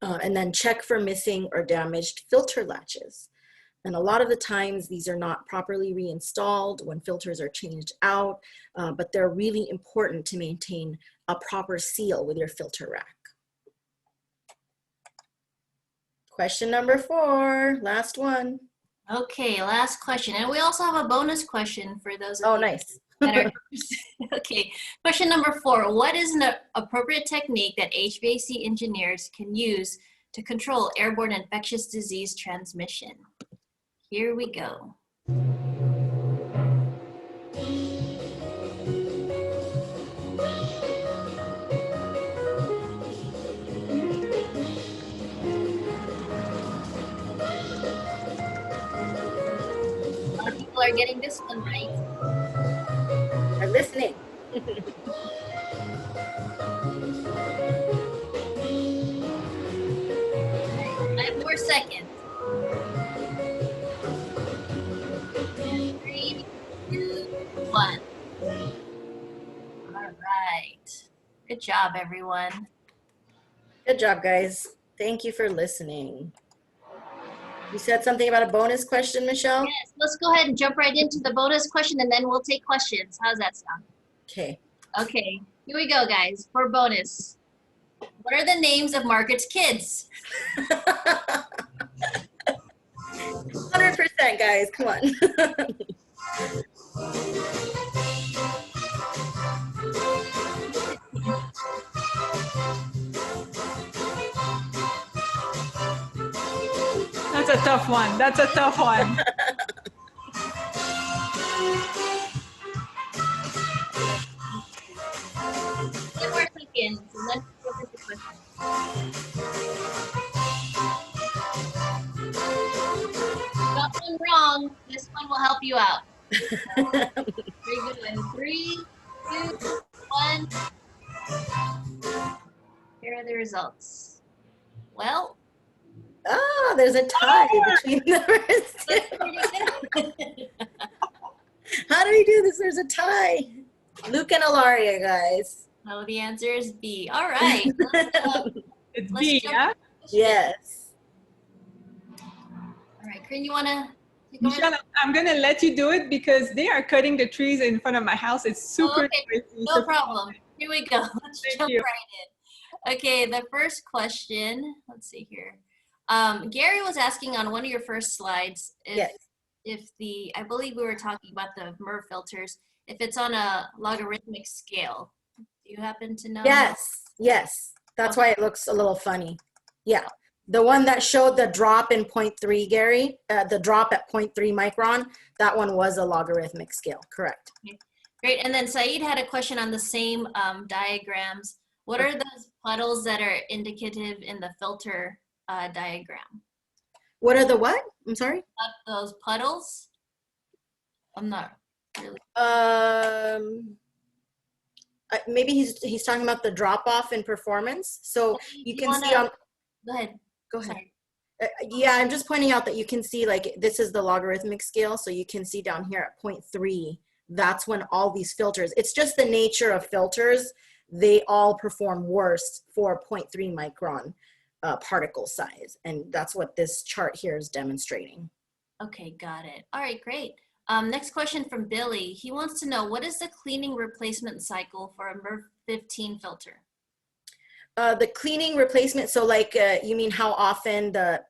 And then check for missing or damaged filter latches. And a lot of the times these are not properly reinstalled when filters are changed out, but they're really important to maintain a proper seal with your filter rack. Question number 4, last one. Okay, last question. And we also have a bonus question for those of Oh, you nice. that are okay. Question number 4. What is an appropriate technique that HVAC engineers can use to control airborne infectious disease transmission? Here we go. A lot of people are getting this one right. I'm listening. 5 more seconds. 3, 2, 1. All right. Good job, everyone. Good job, guys. Thank you for listening. You said something about a bonus question, Michelle? Yes, let's go ahead and jump right into the bonus question and then we'll take questions. How's that sound? Okay. Okay, here we go, guys, for bonus. What are the names of Margaret's kids? 100%, guys. Come on. That's a tough one. That's a tough one. 10 more seconds, and then we'll get the question. Got one wrong. This one will help you out. Very good one. 3, 2, 1. Here are the results. Well, There's a tie between the first that's two. pretty good. How do we do this? There's a tie. Luke and Ilaria, guys. So the answer is B. All right. It's Let's B, jump yeah? to the question. Yes. All right, Corinne, you want to take over? Michelle, I'm going to let you do it because they are cutting the trees in front of my house. It's super okay. noisy. No problem. Here we go. Let's Thank jump you. right in. Okay, the first question, let's see here. Gary was asking on one of your first slides if the, I believe we were talking about the MER filters, if it's on a logarithmic scale. Do you happen to know? Yes. That's why it looks a little funny. Yeah. The one that showed the drop in 0.3, Gary, the drop at 0.3 micron, that one was a logarithmic scale, correct. Okay. Great, and then Saeed had a question on the same diagrams. What are those puddles that are indicative in the filter diagram? What are the what? I'm sorry? Those puddles? I'm not really. Maybe he's talking about the drop off in performance. So you can see on. Go ahead. Go ahead. Sorry. Yeah, I'm just pointing out that you can see like this is the logarithmic scale. So you can see down here at 0.3, that's when all these filters, it's just the nature of filters. They all perform worse for 0.3 micron particle size. And that's what this chart here is demonstrating. Okay, got it. All right, great. Next question from Billy. He wants to know, what is the cleaning replacement cycle for a MERV 15 filter? The cleaning replacement, so like you mean how often the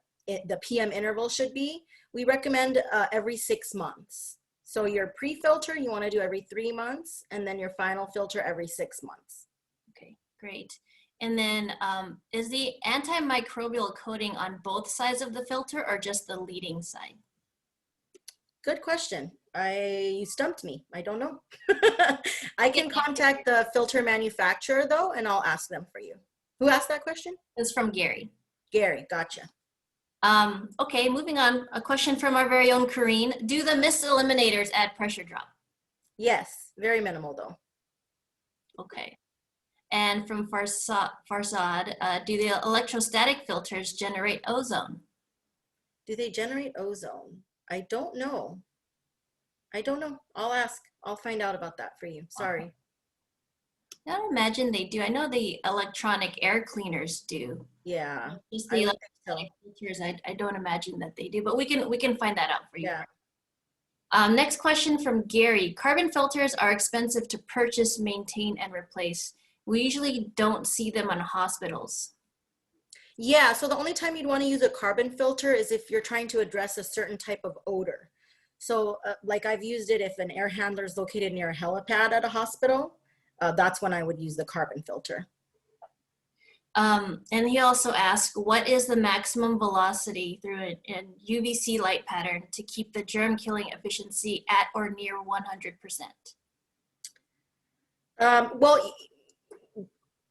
PM interval should be? We recommend every 6 months. So your pre-filter you want to do every 3 months, and then your final filter every 6 months. Okay, great. And then is the antimicrobial coating on both sides of the filter or just the leading side? Good question. You stumped me. I don't know. I can contact the filter manufacturer though, and I'll ask them for you. Who asked that question? It's from Gary. Gary, gotcha. Okay, moving on. A question from our very own Corrine. Do the mist eliminators add pressure drop? Yes, very minimal though. Okay. And from Farsad, do the electrostatic filters generate ozone? Do they generate ozone? I don't know. I don't know. I'll ask. I'll find out about that for you. Sorry. I don't imagine they do. I know the electronic air cleaners do. Yeah. Just I the would think so. electronic filters, I don't imagine that they do, but we can find that out for you. Yeah. Next question from Gary. Carbon filters are expensive to purchase, maintain, and replace. We usually don't see them in hospitals. Yeah, so the only time you'd want to use a carbon filter is if you're trying to address a certain type of odor. So like I've used it if an air handler is located near a helipad at a hospital, that's when I would use the carbon filter. And he also asked, what is the maximum velocity through an UVC light pattern to keep the germ killing efficiency at or near 100%? Well,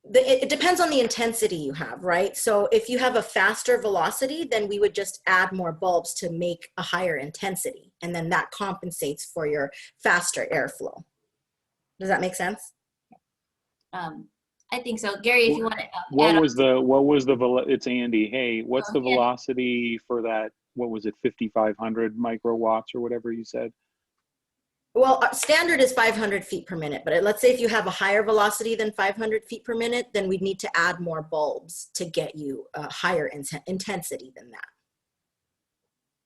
it depends on the intensity you have, right? So if you have a faster velocity, then we would just add more bulbs to make a higher intensity. And then that compensates for your faster airflow. Does that make sense? I think so. Gary, if you want to what was the it's Andy. Hey, what's the velocity for that? What was it, 5,500 microwatts or whatever you said? Well, standard is 500 feet per minute, but let's say if you have a higher velocity than 500 feet per minute, then we'd need to add more bulbs to get you a higher intensity than that.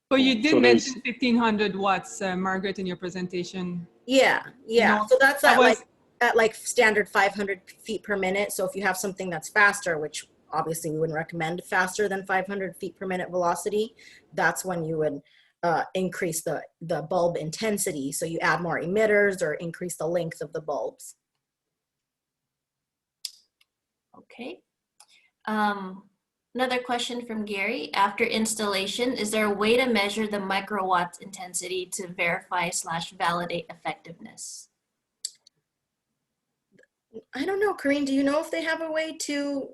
But you did mention 1,500 watts, Margaret, in your presentation. Yeah. No, so that's at like standard 500 feet per minute. So if you have something that's faster, which obviously we wouldn't recommend faster than 500 feet per minute velocity, that's when you would increase the bulb intensity. So you add more emitters or increase the length of the bulbs. Okay. Another question from Gary. After installation, is there a way to measure the microwatt intensity to verify/validate effectiveness? I don't know, Corinne, do you know if they have a way to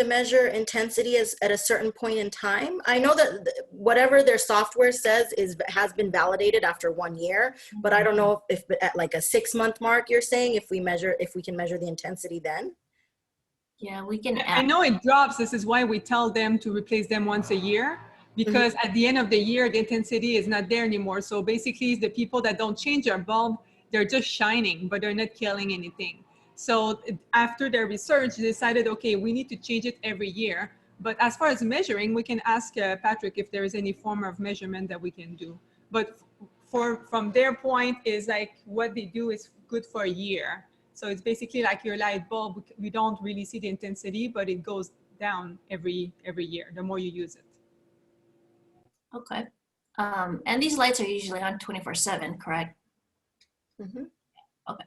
measure intensity at a certain point in time? I know that whatever their software says has been validated after 1 year, but I don't know if at like a 6-month mark, you're saying if we can measure the intensity then? Yeah, we can. I know it drops. This is why we tell them to replace them once a year, because at the end of the year, the intensity is not there anymore. So basically, the people that don't change their bulb, they're just shining, but they're not killing anything. So after their research, they decided, okay, we need to change it every year. But as far as measuring, we can ask Patrick if there is any form of measurement that we can do. But from their point is like what they do is good for a year. So it's basically like your light bulb. We don't really see the intensity, but it goes down every year, the more you use it. Okay. And these lights are usually on 24/7, correct? Okay.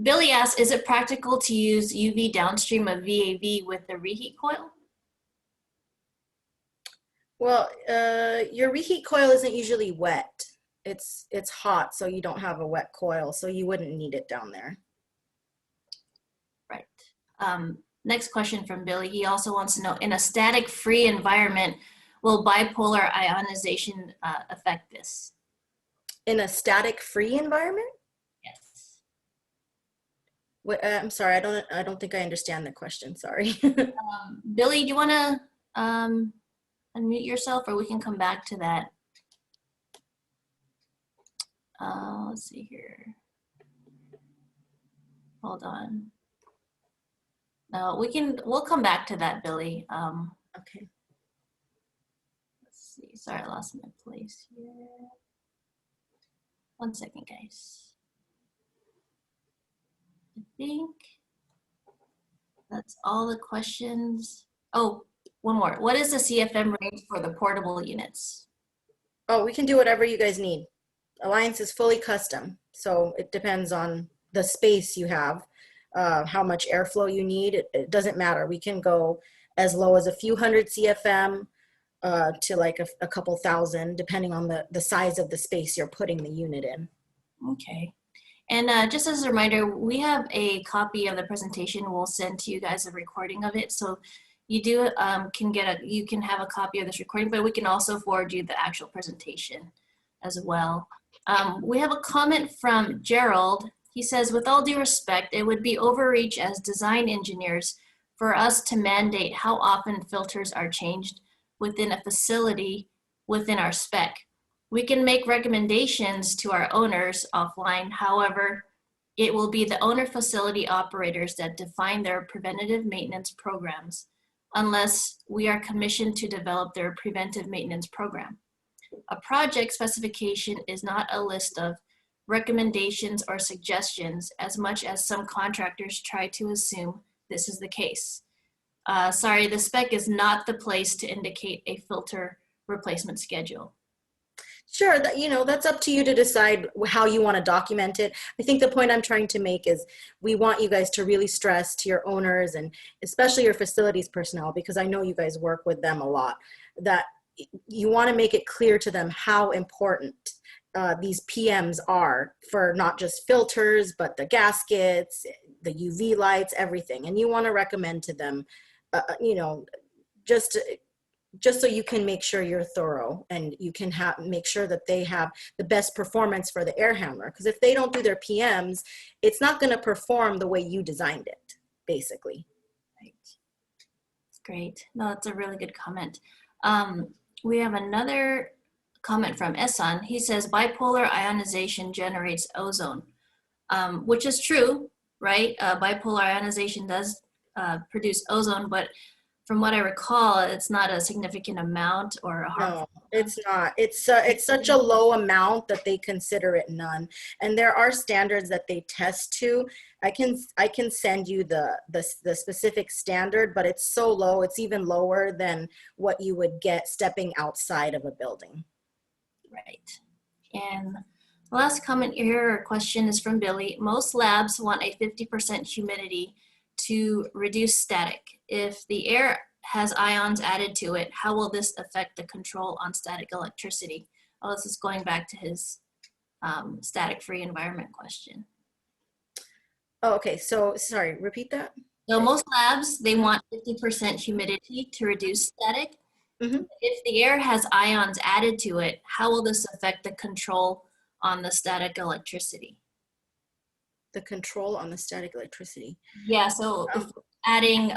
Billy asks, is it practical to use UV downstream of VAV with the reheat coil? Well, your reheat coil isn't usually wet. It's hot, so you don't have a wet coil, so you wouldn't need it down there. Right. Next question from Billy. He also wants to know, in a static-free environment, will bipolar ionization affect this? In a static-free environment? Yes. I'm sorry, I don't think I understand the question, sorry. Billy, do you want to unmute yourself, or we can come back to that? Let's see here. Hold on. No, we'll come back to that, Billy. Okay. Let's see, sorry, I lost my place here. 1 second, guys. I think that's all the questions. Oh, one more. What is the CFM range for the portable units? Oh, we can do whatever you guys need. Alliance is fully custom, so it depends on the space you have, how much airflow you need. It doesn't matter. We can go as low as a few hundred CFM to like a couple thousand, depending on the size of the space you're putting the unit in. Okay. And just as a reminder, we have a copy of the presentation. We'll send to you guys a recording of it. So you can have a copy of this recording, but we can also forward you the actual presentation as well. We have a comment from Gerald. He says, with all due respect, it would be overreach as design engineers for us to mandate how often filters are changed within a facility within our spec. We can make recommendations to our owners offline. However, it will be the owner facility operators that define their preventative maintenance programs unless we are commissioned to develop their preventive maintenance program. A project specification is not a list of recommendations or suggestions as much as some contractors try to assume this is the case. Sorry, the spec is not the place to indicate a filter replacement schedule. Sure, that, you know, that's up to you to decide how you want to document it. I think the point I'm trying to make is we want you guys to really stress to your owners and especially your facilities personnel, because I know you guys work with them a lot, that you want to make it clear to them how important these PMs are for not just filters, but the gaskets, the UV lights, everything. And you want to recommend to them, you know, just so you can make sure you're thorough and you can make sure that they have the best performance for the air handler. Because if they don't do their PMs, it's not going to perform the way you designed it, basically. Right. Great. No, that's a really good comment. We have another comment from Esan. He says bipolar ionization generates ozone, which is true, right? Bipolar ionization does produce ozone, but from what I recall, it's not a significant amount or a harmful. No, it's not. It's such a low amount that they consider it none. And there are standards that they test to. I can send you the specific standard, but it's so low. It's even lower than what you would get stepping outside of a building. Right. And the last comment here or question is from Billy. Most labs want a 50% humidity to reduce static. If the air has ions added to it, how will this affect the control on static electricity? Oh, this is going back to his static-free environment question. Oh, okay. So sorry, repeat that. So most labs, they want 50% humidity to reduce static. Mm-hmm. If the air has ions added to it, how will this affect the control on the static electricity? The control on the static electricity. Yeah, so if adding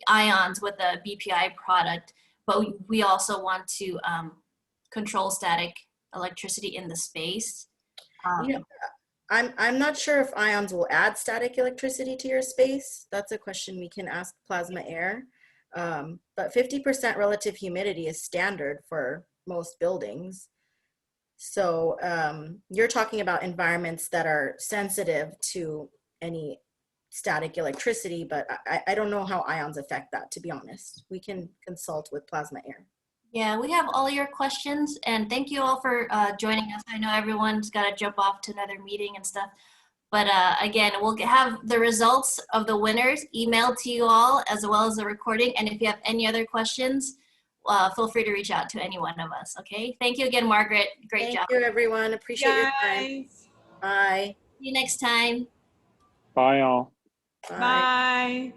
ions with a BPI product, but we also want to control static electricity in the space. Yeah, I'm not sure if ions will add static electricity to your space. That's a question we can ask plasma air. But 50% relative humidity is standard for most buildings. So you're talking about environments that are sensitive to any static electricity, but I don't know how ions affect that, to be honest. We can consult with plasma air. Yeah, we have all your questions, and thank you all for joining us. I know everyone's got to jump off to another meeting and stuff, but again, we'll have the results of the winners emailed to you all, as well as the recording, and if you have any other questions, feel free to reach out to any one of us, okay? Thank you again, Margaret. Great job. Thank you, everyone. Appreciate your time. Bye. See you next time. Bye all. Bye.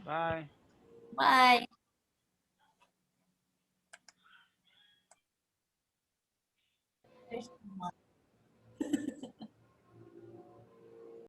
Bye. Bye. There's